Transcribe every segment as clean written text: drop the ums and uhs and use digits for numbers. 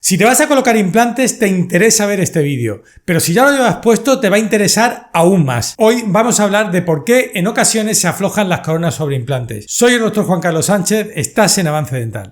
Si te vas a colocar implantes, te interesa ver este vídeo, pero si ya lo llevas puesto, te va a interesar aún más. Hoy vamos a hablar de por qué en ocasiones se aflojan las coronas sobre implantes. Soy el Dr. Juan Carlos Sánchez, estás en Avance Dental.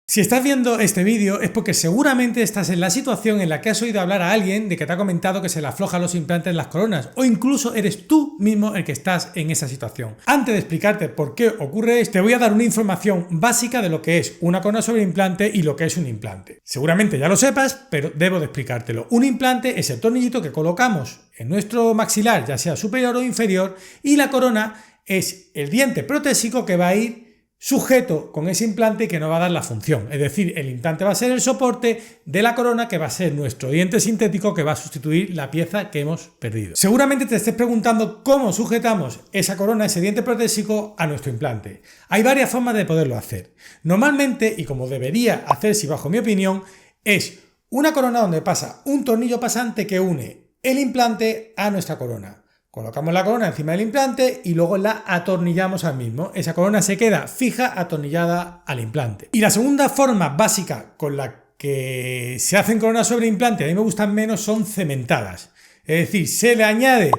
Si estás viendo este vídeo es porque seguramente estás en la situación en la que has oído hablar a alguien de que te ha comentado que se le aflojan los implantes en las coronas, o incluso eres tú mismo el que estás en esa situación. Antes de explicarte por qué ocurre esto, te voy a dar una información básica de lo que es una corona sobre implante y lo que es un implante. Seguramente ya lo sepas, pero debo de explicártelo. Un implante es el tornillito que colocamos en nuestro maxilar, ya sea superior o inferior, y la corona es el diente protésico que va a ir sujeto con ese implante que nos va a dar la función. Es decir, el implante va a ser el soporte de la corona, que va a ser nuestro diente sintético que va a sustituir la pieza que hemos perdido. Seguramente te estés preguntando cómo sujetamos esa corona, ese diente protésico, a nuestro implante. Hay varias formas de poderlo hacer. Normalmente, y como debería hacerse bajo mi opinión, es una corona donde pasa un tornillo pasante que une el implante a nuestra corona. Colocamos la corona encima del implante y luego la atornillamos al mismo. Esa corona se queda fija, atornillada al implante. Y la segunda forma básica con la que se hacen coronas sobre implante, a mí me gustan menos, son cementadas. Es decir, se le añade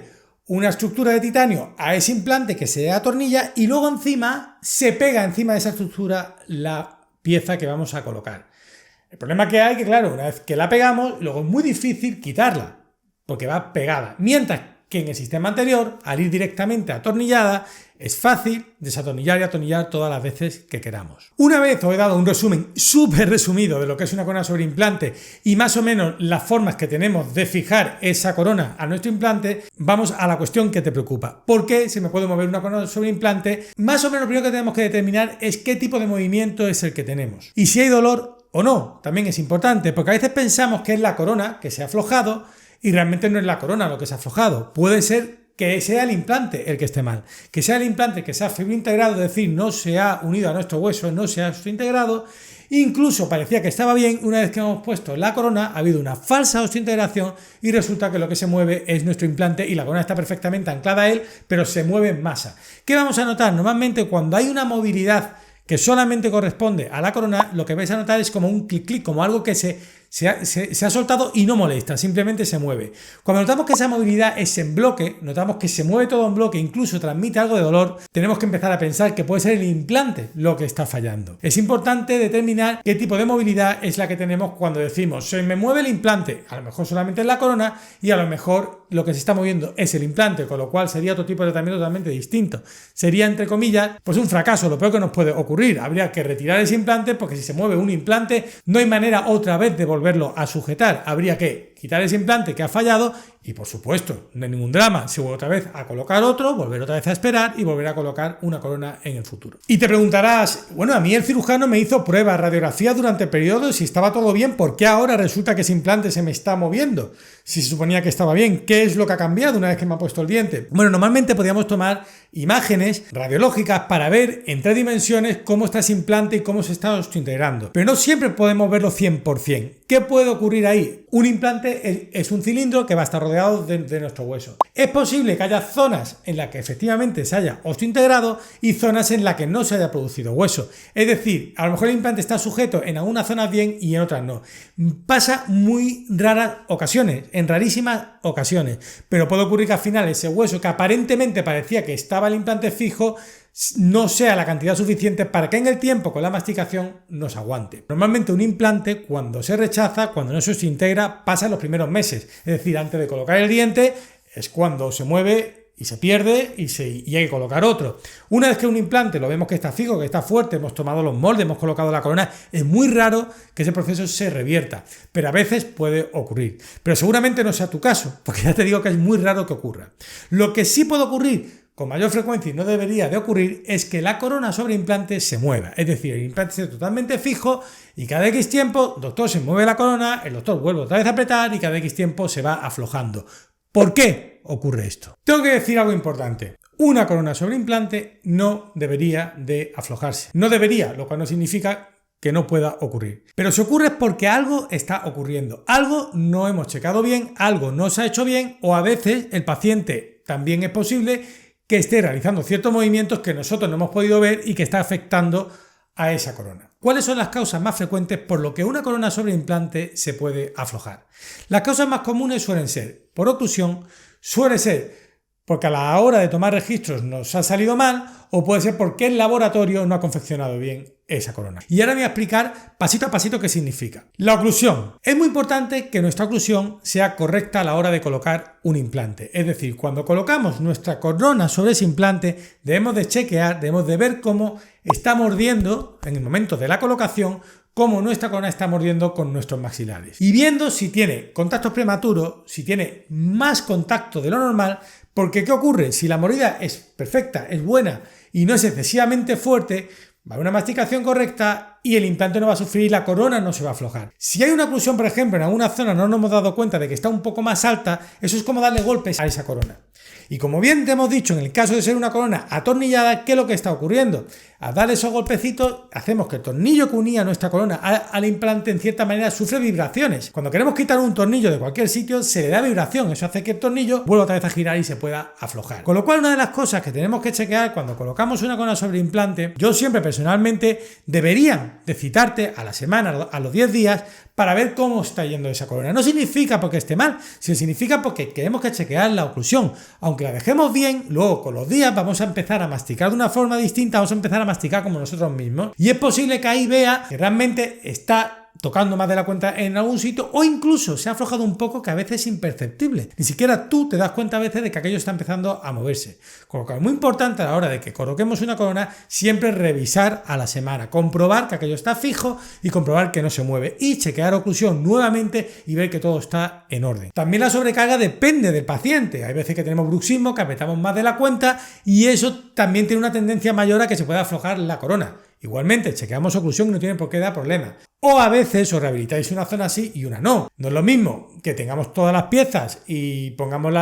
una estructura de titanio a ese implante que se atornilla y luego encima se pega encima de esa estructura la pieza que vamos a colocar. El problema que hay es que, claro, una vez que la pegamos, luego es muy difícil quitarla, porque va pegada. Mientras que en el sistema anterior, al ir directamente atornillada, es fácil desatornillar y atornillar todas las veces que queramos. Una vez os he dado un resumen súper resumido de lo que es una corona sobre implante y más o menos las formas que tenemos de fijar esa corona a nuestro implante, vamos a la cuestión que te preocupa. ¿Por qué se me puede mover una corona sobre implante? Más o menos lo primero que tenemos que determinar es qué tipo de movimiento es el que tenemos. Y si hay dolor o no, también es importante, porque a veces pensamos que es la corona que se ha aflojado, y realmente no es la corona lo que se ha aflojado. Puede ser que sea el implante el que esté mal. Que sea el implante que sea fibrointegrado, es decir, no se ha unido a nuestro hueso, no se ha osteointegrado. Incluso parecía que estaba bien, una vez que hemos puesto la corona, ha habido una falsa osteointegración y resulta que lo que se mueve es nuestro implante y la corona está perfectamente anclada a él, pero se mueve en masa. ¿Qué vamos a notar? Normalmente cuando hay una movilidad que solamente corresponde a la corona, lo que vais a notar es como un clic-clic, como algo que se ha soltado y no molesta, simplemente se mueve. Cuando notamos que esa movilidad es en bloque, notamos que se mueve todo en bloque, incluso transmite algo de dolor, tenemos que empezar a pensar que puede ser el implante lo que está fallando. Es importante determinar qué tipo de movilidad es la que tenemos cuando decimos se me mueve el implante, a lo mejor solamente en la corona y a lo mejor lo que se está moviendo es el implante, con lo cual sería otro tipo de tratamiento totalmente distinto. Sería, entre comillas, pues un fracaso, lo peor que nos puede ocurrir. Habría que retirar ese implante porque si se mueve un implante no hay manera otra vez de volverlo a sujetar. Habría que quitar ese implante que ha fallado y, por supuesto, no hay ningún drama. Se vuelve otra vez a colocar otro, volver otra vez a esperar y volver a colocar una corona en el futuro. Y te preguntarás, bueno, a mí el cirujano me hizo pruebas, radiografías durante el periodo, si estaba todo bien, ¿por qué ahora resulta que ese implante se me está moviendo? Si se suponía que estaba bien, ¿qué es lo que ha cambiado una vez que me ha puesto el diente? Bueno, normalmente podríamos tomar imágenes radiológicas para ver en 3 dimensiones cómo está ese implante y cómo se está integrando. Pero no siempre podemos verlo 100%. ¿Qué puede ocurrir ahí? Un implante es un cilindro que va a estar rodeado de nuestro hueso. Es posible que haya zonas en las que efectivamente se haya osteointegrado y zonas en las que no se haya producido hueso. Es decir, a lo mejor el implante está sujeto en algunas zonas bien y en otras no. Pasa muy raras ocasiones, en rarísimas ocasiones, pero puede ocurrir que al final ese hueso que aparentemente parecía que estaba el implante fijo no sea la cantidad suficiente para que en el tiempo con la masticación nos aguante. Normalmente un implante, cuando se rechaza, cuando no se integra, pasa en los primeros meses. Es decir, antes de colocar el diente es cuando se mueve y se pierde y hay que colocar otro. Una vez que un implante lo vemos que está fijo, que está fuerte, hemos tomado los moldes, hemos colocado la corona, es muy raro que ese proceso se revierta, pero a veces puede ocurrir. Pero seguramente no sea tu caso, porque ya te digo que es muy raro que ocurra. Lo que sí puede ocurrir con mayor frecuencia y no debería de ocurrir es que la corona sobre implante se mueva, es decir, el implante esté totalmente fijo y cada X tiempo el doctor se mueve la corona, el doctor vuelve otra vez a apretar y cada X tiempo se va aflojando. ¿Por qué ocurre esto? Tengo que decir algo importante. Una corona sobre implante no debería de aflojarse. No debería, lo cual no significa que no pueda ocurrir. Pero si ocurre es porque algo está ocurriendo. Algo no hemos checado bien, algo no se ha hecho bien o a veces el paciente también es posible que esté realizando ciertos movimientos que nosotros no hemos podido ver y que está afectando a esa corona. ¿Cuáles son las causas más frecuentes por lo que una corona sobre implante se puede aflojar? Las causas más comunes suelen ser por oclusión, suele ser porque a la hora de tomar registros nos ha salido mal, o puede ser porque el laboratorio no ha confeccionado bien esa corona. Y ahora voy a explicar pasito a pasito qué significa. La oclusión. Es muy importante que nuestra oclusión sea correcta a la hora de colocar un implante. Es decir, cuando colocamos nuestra corona sobre ese implante, debemos de chequear, debemos de ver cómo está mordiendo en el momento de la colocación, cómo nuestra corona está mordiendo con nuestros maxilares. Y viendo si tiene contactos prematuros, si tiene más contacto de lo normal, porque ¿qué ocurre? Si la mordida es perfecta, es buena y no es excesivamente fuerte, va a haber una masticación correcta y el implante no va a sufrir y la corona no se va a aflojar. Si hay una oclusión, por ejemplo, en alguna zona no nos hemos dado cuenta de que está un poco más alta, eso es como darle golpes a esa corona. Y como bien te hemos dicho, en el caso de ser una corona atornillada, ¿qué es lo que está ocurriendo? Al darle esos golpecitos, hacemos que el tornillo que unía nuestra corona al implante en cierta manera sufre vibraciones. Cuando queremos quitar un tornillo de cualquier sitio, se le da vibración. Eso hace que el tornillo vuelva otra vez a girar y se pueda aflojar. Con lo cual, una de las cosas que tenemos que chequear cuando colocamos una corona sobre implante, yo siempre personalmente deberían de citarte a la semana, a los 10 días, para ver cómo está yendo esa corona. No significa porque esté mal, sino significa porque queremos que chequear la oclusión. Aunque la dejemos bien, luego con los días vamos a empezar a masticar de una forma distinta, vamos a empezar a masticar como nosotros mismos. Y es posible que ahí vea que realmente está tocando más de la cuenta en algún sitio, o incluso se ha aflojado un poco, que a veces es imperceptible. Ni siquiera tú te das cuenta a veces de que aquello está empezando a moverse. Con lo que es muy importante a la hora de que coloquemos una corona, siempre revisar a la semana, comprobar que aquello está fijo y comprobar que no se mueve, y chequear oclusión nuevamente y ver que todo está en orden. También la sobrecarga depende del paciente. Hay veces que tenemos bruxismo, que apretamos más de la cuenta, y eso también tiene una tendencia mayor a que se pueda aflojar la corona. Igualmente, chequeamos oclusión y no tiene por qué dar problema. O a veces os rehabilitáis una zona sí y una no. No es lo mismo que tengamos todas las piezas y pongamos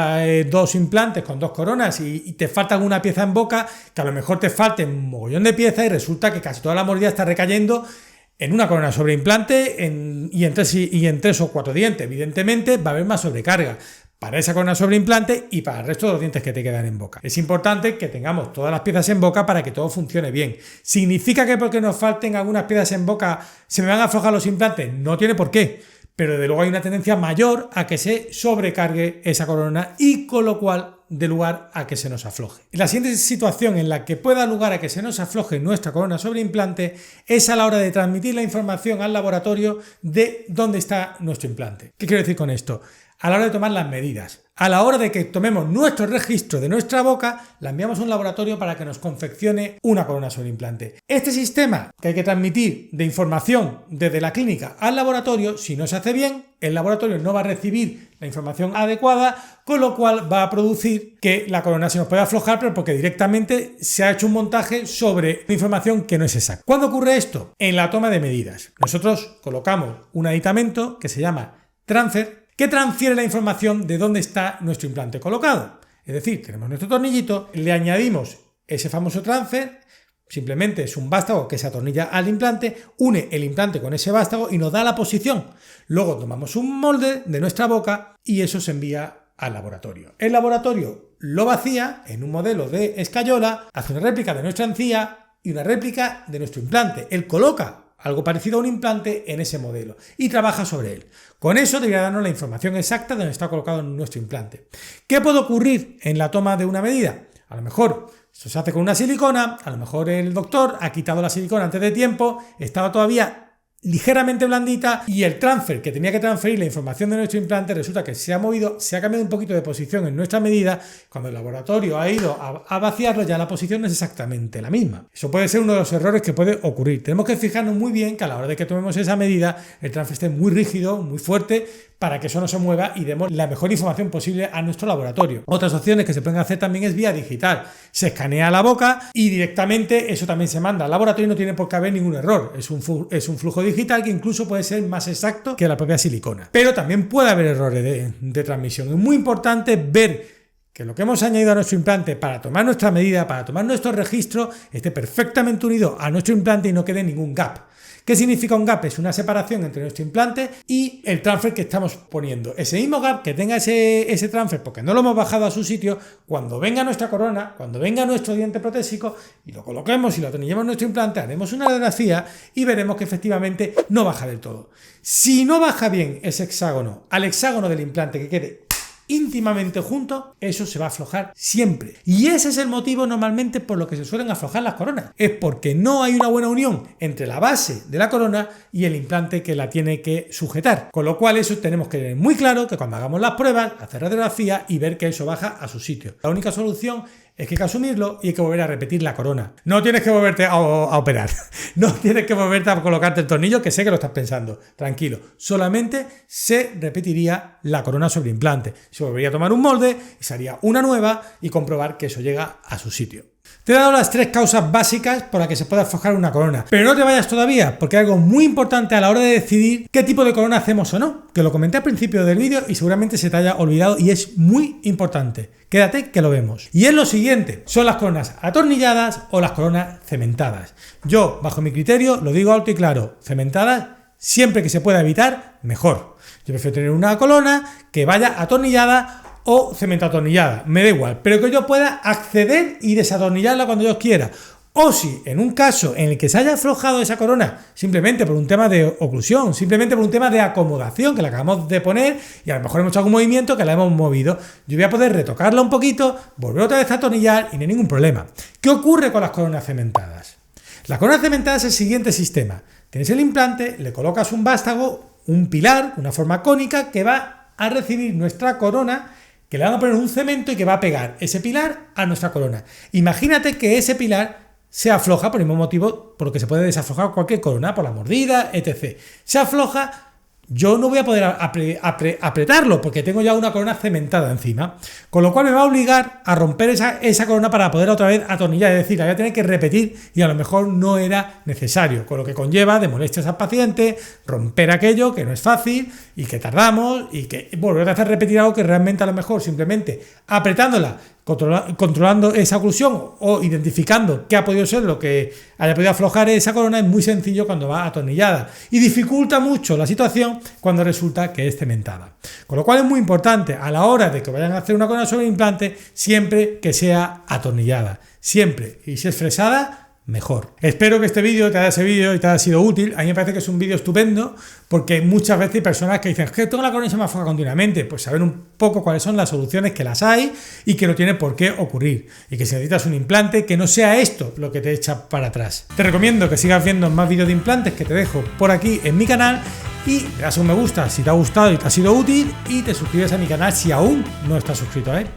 dos implantes con dos coronas y te falta alguna pieza en boca, que a lo mejor te falte un mogollón de piezas y resulta que casi toda la mordida está recayendo en una corona sobre implante y en 3 o 4 dientes. Evidentemente va a haber más sobrecarga para esa corona sobre implante y para el resto de los dientes que te quedan en boca. Es importante que tengamos todas las piezas en boca para que todo funcione bien. ¿Significa que porque nos falten algunas piezas en boca se me van a aflojar los implantes? No tiene por qué, pero de luego hay una tendencia mayor a que se sobrecargue esa corona y con lo cual de lugar a que se nos afloje. La siguiente situación en la que pueda dar lugar a que se nos afloje nuestra corona sobre implante es a la hora de transmitir la información al laboratorio de dónde está nuestro implante. ¿Qué quiero decir con esto? A la hora de tomar las medidas, a la hora de que tomemos nuestro registro de nuestra boca, la enviamos a un laboratorio para que nos confeccione una corona sobre implante. Este sistema que hay que transmitir de información desde la clínica al laboratorio, si no se hace bien, el laboratorio no va a recibir la información adecuada, con lo cual va a producir que la corona se nos pueda aflojar, pero porque directamente se ha hecho un montaje sobre información que no es exacta. ¿Cuándo ocurre esto? En la toma de medidas. Nosotros colocamos un aditamento que se llama transfer, que transfiere la información de dónde está nuestro implante colocado. Es decir, tenemos nuestro tornillito, le añadimos ese famoso transfer, simplemente es un vástago que se atornilla al implante, une el implante con ese vástago y nos da la posición. Luego tomamos un molde de nuestra boca y eso se envía al laboratorio. El laboratorio lo vacía en un modelo de escayola, hace una réplica de nuestra encía y una réplica de nuestro implante. Él coloca algo parecido a un implante en ese modelo y trabaja sobre él. Con eso debería darnos la información exacta de dónde está colocado nuestro implante. ¿Qué puede ocurrir en la toma de una medida? A lo mejor esto se hace con una silicona, a lo mejor el doctor ha quitado la silicona antes de tiempo, estaba todavía ligeramente blandita y el transfer que tenía que transferir la información de nuestro implante resulta que se ha movido, se ha cambiado un poquito de posición en nuestra medida. Cuando el laboratorio ha ido a vaciarlo, ya la posición no es exactamente la misma. Eso puede ser uno de los errores que puede ocurrir. Tenemos que fijarnos muy bien que a la hora de que tomemos esa medida el transfer esté muy rígido, muy fuerte, para que eso no se mueva y demos la mejor información posible a nuestro laboratorio. Otras opciones que se pueden hacer también es vía digital. Se escanea la boca y directamente eso también se manda al laboratorio y no tiene por qué haber ningún error. Es un flujo digital que incluso puede ser más exacto que la propia silicona. Pero también puede haber errores de transmisión. Es muy importante ver que lo que hemos añadido a nuestro implante para tomar nuestra medida, para tomar nuestro registro, esté perfectamente unido a nuestro implante y no quede ningún gap. ¿Qué significa un gap? Es una separación entre nuestro implante y el transfer que estamos poniendo. Ese mismo gap que tenga ese transfer, porque no lo hemos bajado a su sitio, cuando venga nuestra corona, cuando venga nuestro diente protésico y lo coloquemos y lo atornillemos en nuestro implante, haremos una radiografía y veremos que efectivamente no baja del todo. Si no baja bien ese hexágono al hexágono del implante, que quede íntimamente juntos, eso se va a aflojar siempre. Y ese es el motivo normalmente por lo que se suelen aflojar las coronas. Es porque no hay una buena unión entre la base de la corona y el implante que la tiene que sujetar. Con lo cual eso tenemos que tener muy claro que cuando hagamos las pruebas, hacer radiografía y ver que eso baja a su sitio. La única solución es que hay que asumirlo y hay que volver a repetir la corona. No tienes que volverte a operar. No tienes que volverte a colocarte el tornillo, que sé que lo estás pensando. Tranquilo. Solamente se repetiría la corona sobre implante. Se volvería a tomar un molde y se haría una nueva y comprobar que eso llega a su sitio. Te he dado las 3 causas básicas por las que se puede aflojar una corona. Pero no te vayas todavía, porque hay algo muy importante a la hora de decidir qué tipo de corona hacemos o no. Que lo comenté al principio del vídeo y seguramente se te haya olvidado y es muy importante. Quédate que lo vemos. Y es lo siguiente, son las coronas atornilladas o las coronas cementadas. Yo, bajo mi criterio, lo digo alto y claro, cementadas, siempre que se pueda evitar, mejor. Yo prefiero tener una corona que vaya atornillada o cemento atornillada, me da igual, pero que yo pueda acceder y desatornillarla cuando yo quiera. O si en un caso en el que se haya aflojado esa corona simplemente por un tema de oclusión, simplemente por un tema de acomodación, que la acabamos de poner y a lo mejor hemos hecho algún movimiento que la hemos movido, yo voy a poder retocarla un poquito, volver otra vez a atornillar y no hay ningún problema. ¿Qué ocurre con las coronas cementadas? La corona cementada es el siguiente sistema. Tienes el implante, le colocas un vástago, un pilar, una forma cónica que va a recibir nuestra corona, que le van a poner un cemento y que va a pegar ese pilar a nuestra corona. Imagínate que ese pilar se afloja por el mismo motivo por lo que se puede desaflojar cualquier corona, por la mordida, etc. Se afloja, yo no voy a poder apretarlo porque tengo ya una corona cementada encima, con lo cual me va a obligar a romper esa corona para poder otra vez atornillar, es decir, la voy a tener que repetir y a lo mejor no era necesario, con lo que conlleva de molestias al paciente, romper aquello que no es fácil y que tardamos y que volver a hacer repetir algo que realmente a lo mejor simplemente apretándola, controlando esa oclusión o identificando qué ha podido ser lo que haya podido aflojar esa corona es muy sencillo cuando va atornillada y dificulta mucho la situación cuando resulta que es cementada. Con lo cual es muy importante a la hora de que vayan a hacer una corona sobre implante siempre que sea atornillada, siempre, y si es fresada mejor. Espero que este vídeo te haya servido y te haya sido útil. A mí me parece que es un vídeo estupendo porque muchas veces hay personas que dicen que tengo la corona y se me afloja continuamente. Pues saber un poco cuáles son las soluciones, que las hay y que no tiene por qué ocurrir. Y que si necesitas un implante, que no sea esto lo que te echa para atrás. Te recomiendo que sigas viendo más vídeos de implantes que te dejo por aquí en mi canal y le das un me gusta si te ha gustado y te ha sido útil y te suscribes a mi canal si aún no estás suscrito a él.